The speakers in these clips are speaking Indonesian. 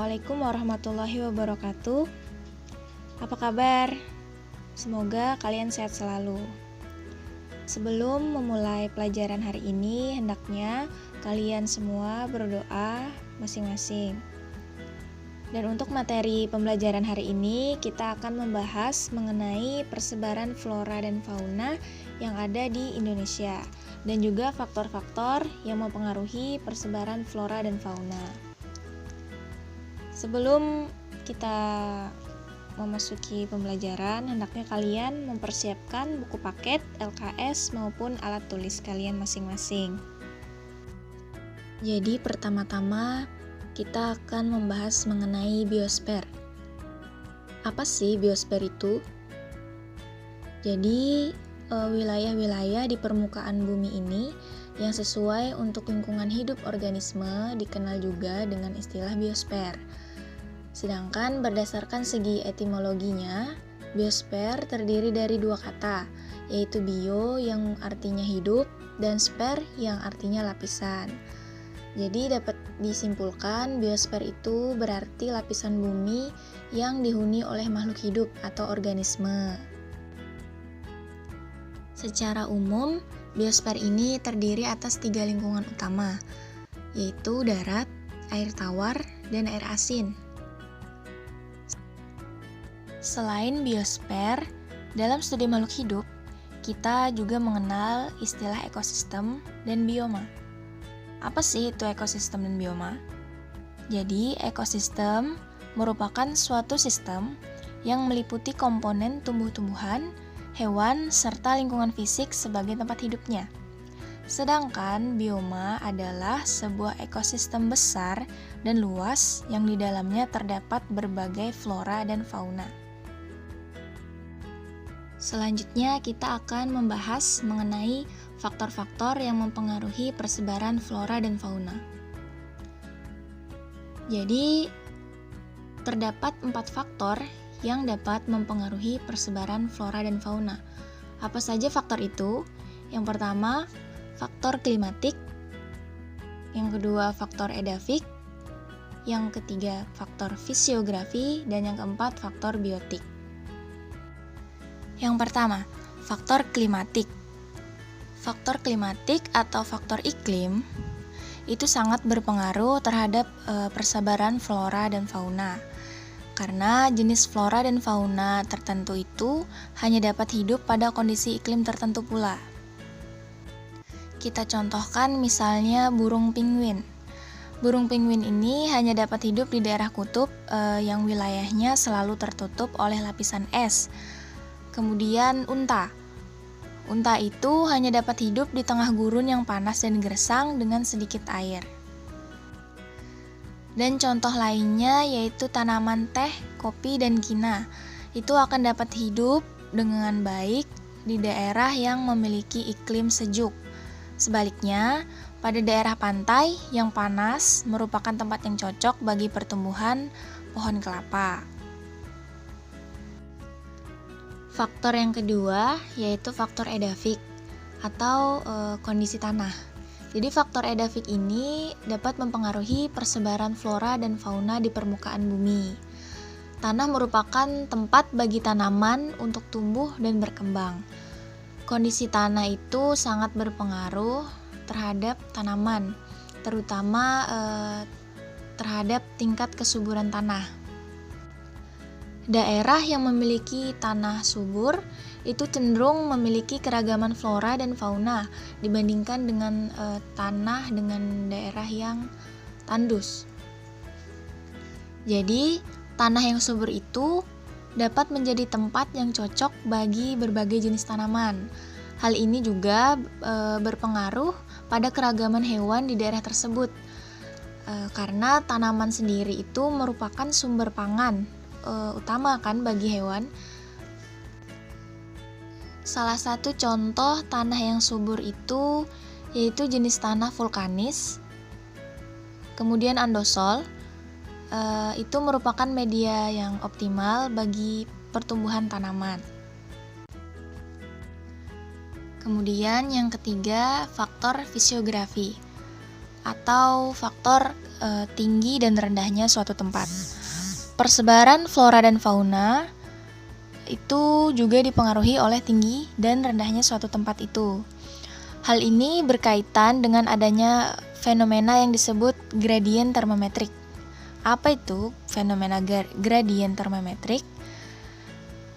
Assalamualaikum warahmatullahi wabarakatuh. Apa kabar? Semoga kalian sehat selalu. Sebelum memulai pelajaran hari ini, hendaknya kalian semua berdoa masing-masing. Dan untuk materi pembelajaran hari ini, kita akan membahas mengenai persebaran flora dan fauna yang ada di Indonesia, dan juga faktor-faktor yang mempengaruhi persebaran flora dan fauna. Sebelum kita memasuki pembelajaran, hendaknya kalian mempersiapkan buku paket, LKS, maupun alat tulis kalian masing-masing. Jadi pertama-tama kita akan membahas mengenai biosfer. Apa sih biosfer itu? Jadi wilayah-wilayah di permukaan bumi ini yang sesuai untuk lingkungan hidup organisme dikenal juga dengan istilah biosfer. Sedangkan berdasarkan segi etimologinya, biosfer terdiri dari dua kata, yaitu bio yang artinya hidup dan sfer yang artinya lapisan. Jadi dapat disimpulkan biosfer itu berarti lapisan bumi yang dihuni oleh makhluk hidup atau organisme. Secara umum, biosfer ini terdiri atas 3 lingkungan utama, yaitu darat, air tawar, dan air asin. Selain biosfer, dalam studi makhluk hidup, kita juga mengenal istilah ekosistem dan bioma. Apa sih itu ekosistem dan bioma? Jadi, ekosistem merupakan suatu sistem yang meliputi komponen tumbuh-tumbuhan, hewan, serta lingkungan fisik sebagai tempat hidupnya. Sedangkan bioma adalah sebuah ekosistem besar dan luas yang di dalamnya terdapat berbagai flora dan fauna. Selanjutnya kita akan membahas mengenai faktor-faktor yang mempengaruhi persebaran flora dan fauna. Jadi, terdapat 4 faktor yang dapat mempengaruhi persebaran flora dan fauna. Apa saja faktor itu? Yang pertama, faktor klimatik. Yang kedua, faktor edafik. Yang ketiga, faktor fisiografi. Dan yang keempat, faktor biotik. Yang pertama, faktor klimatik. Faktor klimatik atau faktor iklim itu sangat berpengaruh terhadap persebaran flora dan fauna. Karena jenis flora dan fauna tertentu itu hanya dapat hidup pada kondisi iklim tertentu pula. Kita contohkan misalnya burung penguin. Burung penguin ini hanya dapat hidup di daerah kutub yang wilayahnya selalu tertutup oleh lapisan es. Kemudian unta. Unta itu hanya dapat hidup di tengah gurun yang panas dan gersang dengan sedikit air. Dan contoh lainnya yaitu tanaman teh, kopi, dan kina. Itu akan dapat hidup dengan baik di daerah yang memiliki iklim sejuk. Sebaliknya, pada daerah pantai yang panas merupakan tempat yang cocok bagi pertumbuhan pohon kelapa. Faktor yang kedua yaitu faktor edafik atau kondisi tanah. Jadi faktor edafik ini dapat mempengaruhi persebaran flora dan fauna di permukaan bumi. Tanah merupakan tempat bagi tanaman untuk tumbuh dan berkembang. Kondisi tanah itu sangat berpengaruh terhadap tanaman, terutama terhadap tingkat kesuburan tanah. Daerah yang memiliki tanah subur itu cenderung memiliki keragaman flora dan fauna dibandingkan dengan tanah dengan daerah yang tandus. Jadi, tanah yang subur itu dapat menjadi tempat yang cocok bagi berbagai jenis tanaman. Hal ini juga berpengaruh pada keragaman hewan di daerah tersebut. Karena tanaman sendiri itu merupakan sumber pangan utama kan bagi hewan. Salah satu contoh tanah yang subur itu yaitu jenis tanah vulkanis. Kemudian andosol itu merupakan media yang optimal bagi pertumbuhan tanaman. Kemudian yang ketiga, faktor fisiografi. atau faktor tinggi dan rendahnya suatu tempat. Persebaran flora dan fauna itu juga dipengaruhi oleh tinggi dan rendahnya suatu tempat itu. Hal ini berkaitan dengan adanya fenomena yang disebut gradien termometrik. Apa itu fenomena gradien termometrik?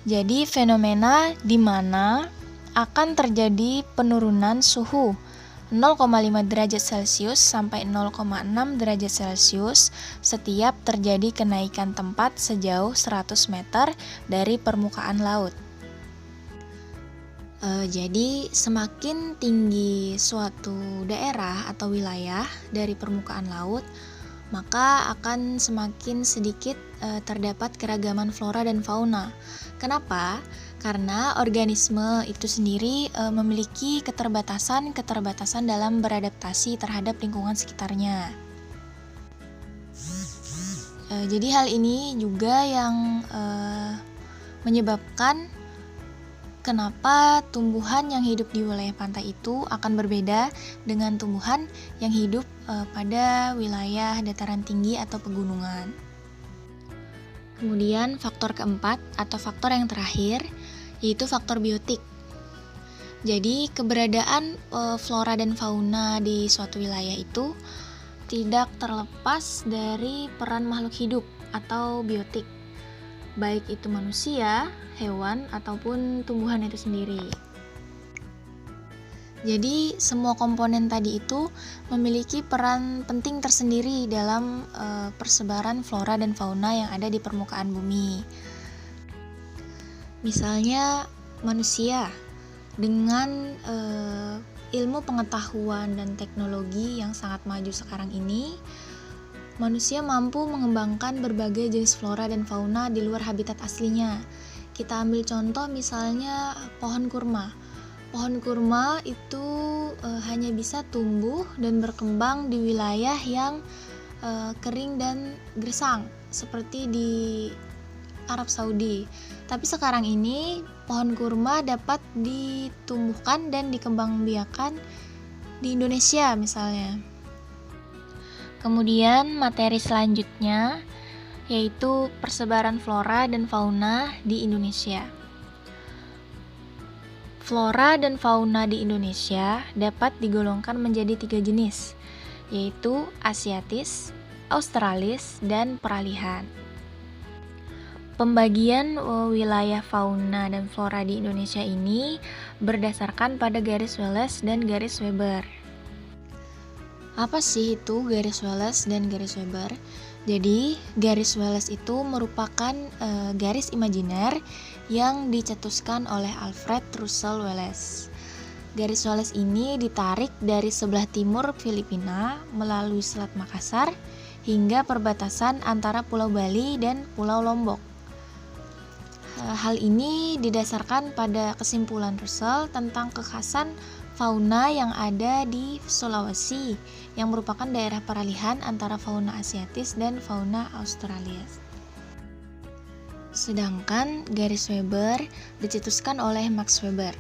Jadi fenomena di mana akan terjadi penurunan suhu 0,5 derajat Celcius sampai 0,6 derajat Celcius setiap terjadi kenaikan tempat sejauh 100 meter dari permukaan laut. Jadi semakin tinggi suatu daerah atau wilayah dari permukaan laut, maka akan semakin sedikit terdapat keragaman flora dan fauna. Kenapa? Karena organisme itu sendiri memiliki keterbatasan dalam beradaptasi terhadap lingkungan sekitarnya. Jadi hal ini juga yang menyebabkan kenapa tumbuhan yang hidup di wilayah pantai itu akan berbeda dengan tumbuhan yang hidup pada wilayah dataran tinggi atau pegunungan. Kemudian faktor keempat atau faktor yang terakhir yaitu faktor biotik. Jadi keberadaan flora dan fauna di suatu wilayah itu tidak terlepas dari peran makhluk hidup atau biotik, baik itu manusia, hewan, ataupun tumbuhan itu sendiri. Jadi semua komponen tadi itu memiliki peran penting tersendiri dalam persebaran flora dan fauna yang ada di permukaan bumi. Misalnya manusia dengan ilmu pengetahuan dan teknologi yang sangat maju sekarang ini, manusia mampu mengembangkan berbagai jenis flora dan fauna di luar habitat aslinya. Kita ambil contoh misalnya pohon kurma. Pohon kurma itu hanya bisa tumbuh dan berkembang di wilayah yang kering dan gersang seperti di Arab Saudi. Tapi sekarang ini pohon kurma dapat ditumbuhkan dan dikembangbiakan di Indonesia misalnya. Kemudian materi selanjutnya yaitu persebaran flora dan fauna di Indonesia. Flora dan fauna di Indonesia dapat digolongkan menjadi 3 jenis, yaitu asiatis, australis, dan peralihan. Pembagian wilayah fauna dan flora di Indonesia ini berdasarkan pada garis Wallace dan garis Weber. Apa sih itu garis Wallace dan garis Weber? Jadi, garis Wallace itu merupakan garis imajiner yang dicetuskan oleh Alfred Russel Wallace. Garis Wallace ini ditarik dari sebelah timur Filipina melalui Selat Makassar hingga perbatasan antara Pulau Bali dan Pulau Lombok. Hal ini didasarkan pada kesimpulan Russel tentang kekhasan fauna yang ada di Sulawesi, yang merupakan daerah peralihan antara fauna asiatis dan fauna australis. Sedangkan garis Weber dicetuskan oleh Max Weber.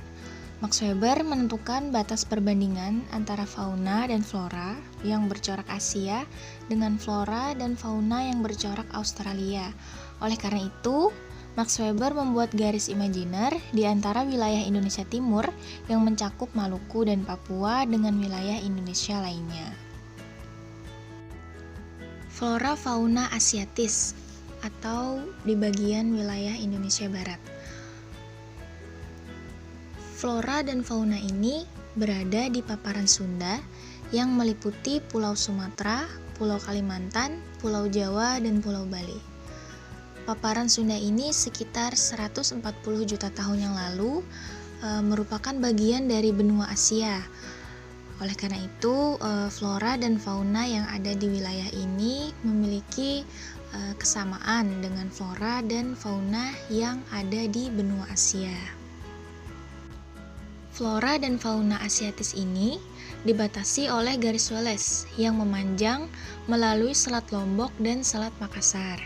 Max Weber menentukan batas perbandingan antara fauna dan flora yang bercorak Asia dengan flora dan fauna yang bercorak Australia. Oleh karena itu, Max Weber membuat garis imajiner di antara wilayah Indonesia Timur yang mencakup Maluku dan Papua dengan wilayah Indonesia lainnya. Flora fauna asiatis atau di bagian wilayah Indonesia Barat. Flora dan fauna ini berada di paparan Sunda yang meliputi Pulau Sumatera, Pulau Kalimantan, Pulau Jawa, dan Pulau Bali. Paparan Sunda ini sekitar 140 juta tahun yang lalu merupakan bagian dari benua Asia. Oleh karena itu, flora dan fauna yang ada di wilayah ini memiliki kesamaan dengan flora dan fauna yang ada di benua Asia. Flora dan fauna asiatis ini dibatasi oleh garis Wallace yang memanjang melalui Selat Lombok dan Selat Makassar.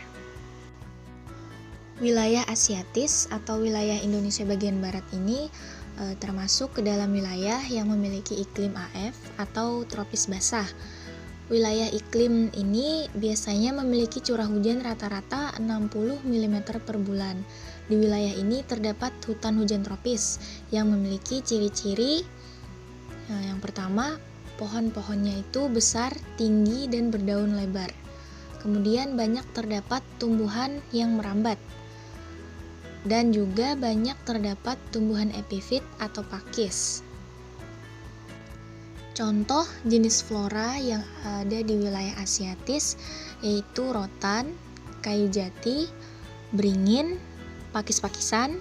Wilayah asiatis atau wilayah Indonesia bagian barat ini termasuk ke dalam wilayah yang memiliki iklim AF atau tropis basah. Wilayah iklim ini biasanya memiliki curah hujan rata-rata 60 mm per bulan. Di wilayah ini terdapat hutan hujan tropis yang memiliki ciri-ciri yang pertama, pohon-pohonnya itu besar, tinggi, dan berdaun lebar. Kemudian banyak terdapat tumbuhan yang merambat. Dan juga banyak terdapat tumbuhan epifit atau pakis. Contoh jenis flora yang ada di wilayah Asiatis yaitu rotan, kayu jati, beringin, pakis-pakisan,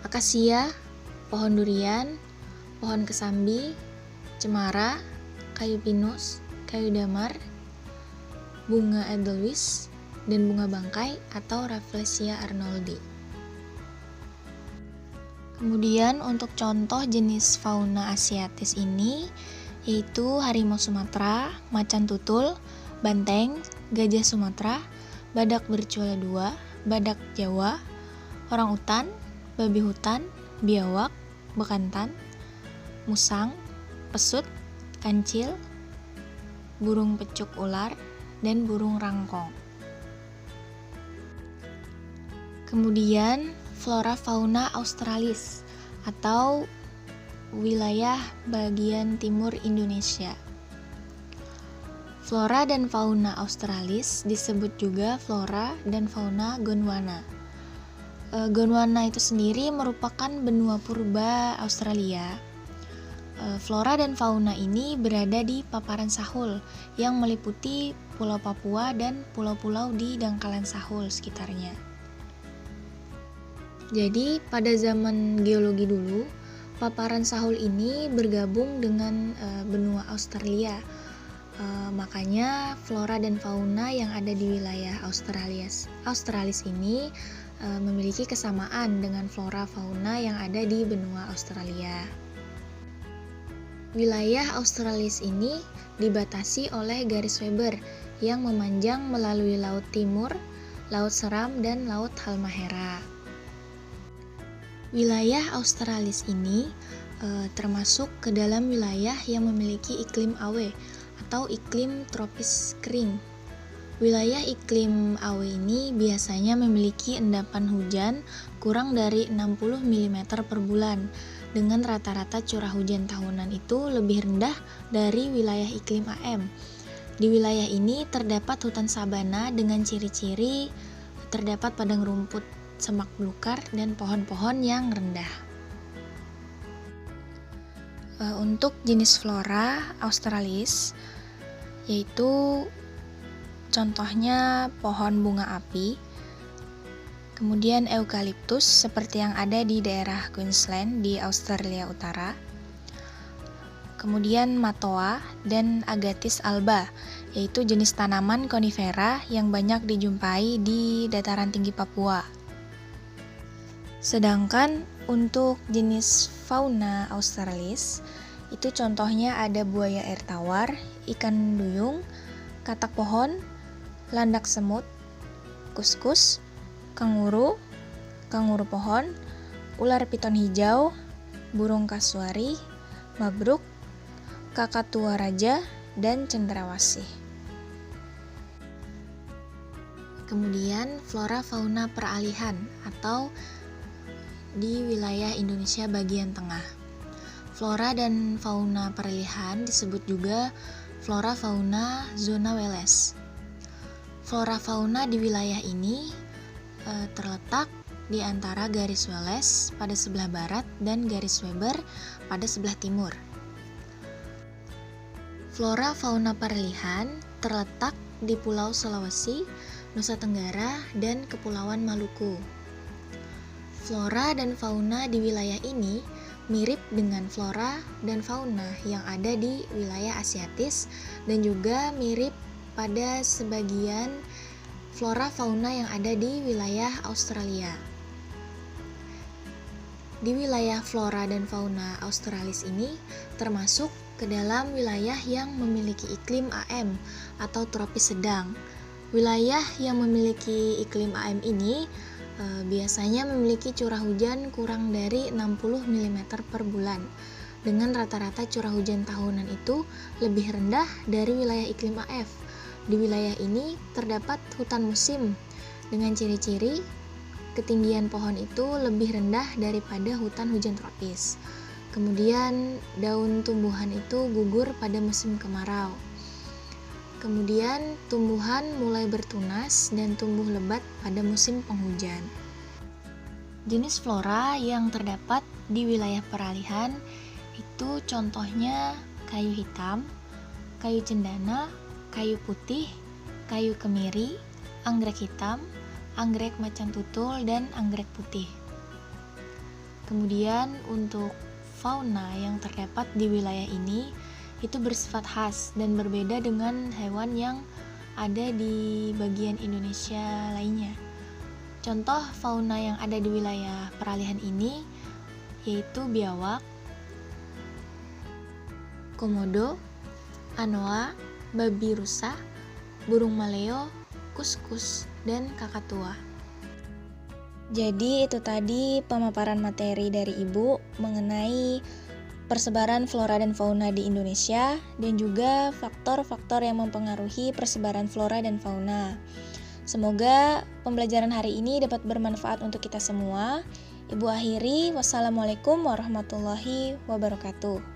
akasia, pohon durian, pohon kesambi, cemara, kayu pinus, kayu damar, bunga edelweiss, dan bunga bangkai atau Rafflesia arnoldi. Kemudian untuk contoh jenis fauna Asiatis ini yaitu harimau Sumatera, macan tutul, banteng, gajah Sumatera, badak bercuala dua, badak Jawa, orangutan, babi hutan, biawak, bekantan, musang, pesut, kancil, burung pecuk ular, dan burung rangkong. Kemudian flora fauna Australis atau wilayah bagian timur Indonesia. Flora dan fauna Australis disebut juga flora dan fauna Gondwana. Gondwana itu sendiri merupakan benua purba Australia. Flora dan fauna ini berada di paparan Sahul yang meliputi Pulau Papua dan pulau-pulau di dangkalan Sahul sekitarnya. Jadi pada zaman geologi dulu, paparan Sahul ini bergabung dengan benua Australia. Makanya flora dan fauna yang ada di wilayah Australis ini memiliki kesamaan dengan flora fauna yang ada di benua Australia. Wilayah Australis ini dibatasi oleh garis Weber yang memanjang melalui Laut Timur, Laut Seram, dan Laut Halmahera. Wilayah Australis ini termasuk ke dalam wilayah yang memiliki iklim AW atau iklim tropis kering. Wilayah iklim AW ini biasanya memiliki endapan hujan kurang dari 60 mm per bulan, dengan rata-rata curah hujan tahunan itu lebih rendah dari wilayah iklim AM. Di wilayah ini terdapat hutan sabana dengan ciri-ciri terdapat padang rumput, semak belukar, dan pohon-pohon yang rendah. Untuk jenis flora Australis yaitu contohnya pohon bunga api, kemudian eukaliptus seperti yang ada di daerah Queensland di Australia Utara, kemudian matoa dan agathis alba yaitu jenis tanaman konifera yang banyak dijumpai di dataran tinggi Papua. Sedangkan untuk jenis fauna Australis itu contohnya ada buaya air tawar, ikan duyung, katak pohon, landak semut, kuskus, kanguru pohon, ular piton hijau, burung kasuari, mabruk, kakatua raja, dan cendrawasih. Kemudian flora fauna peralihan atau di wilayah Indonesia bagian tengah. Flora dan fauna peralihan disebut juga flora fauna zona Wallace. Flora fauna di wilayah ini terletak di antara garis Wallace pada sebelah barat dan garis Weber pada sebelah timur. Flora fauna peralihan terletak di Pulau Sulawesi, Nusa Tenggara, dan Kepulauan Maluku. Flora dan fauna di wilayah ini mirip dengan flora dan fauna yang ada di wilayah Asiatis dan juga mirip pada sebagian flora fauna yang ada di wilayah Australia. Di wilayah flora dan fauna Australis ini termasuk ke dalam wilayah yang memiliki iklim AM atau tropis sedang. Wilayah yang memiliki iklim AM ini biasanya memiliki curah hujan kurang dari 60 mm per bulan. dengan rata-rata curah hujan tahunan itu lebih rendah dari wilayah iklim AF. Di wilayah ini terdapat hutan musim dengan ciri-ciri ketinggian pohon itu lebih rendah daripada hutan hujan tropis. Kemudian daun tumbuhan itu gugur pada musim kemarau. Kemudian tumbuhan mulai bertunas dan tumbuh lebat pada musim penghujan. Jenis flora yang terdapat di wilayah peralihan itu contohnya kayu hitam, kayu cendana, kayu putih, kayu kemiri, anggrek hitam, anggrek macan tutul, dan anggrek putih. Kemudian untuk fauna yang terdapat di wilayah ini itu bersifat khas dan berbeda dengan hewan yang ada di bagian Indonesia lainnya. Contoh fauna yang ada di wilayah peralihan ini yaitu biawak, komodo, anoa, babi rusa, burung maleo, kuskus, dan kakatua. Jadi itu tadi pemaparan materi dari Ibu mengenai persebaran flora dan fauna di Indonesia dan juga faktor-faktor yang mempengaruhi persebaran flora dan fauna. Semoga pembelajaran hari ini dapat bermanfaat untuk kita semua. Ibu akhiri, wassalamualaikum warahmatullahi wabarakatuh.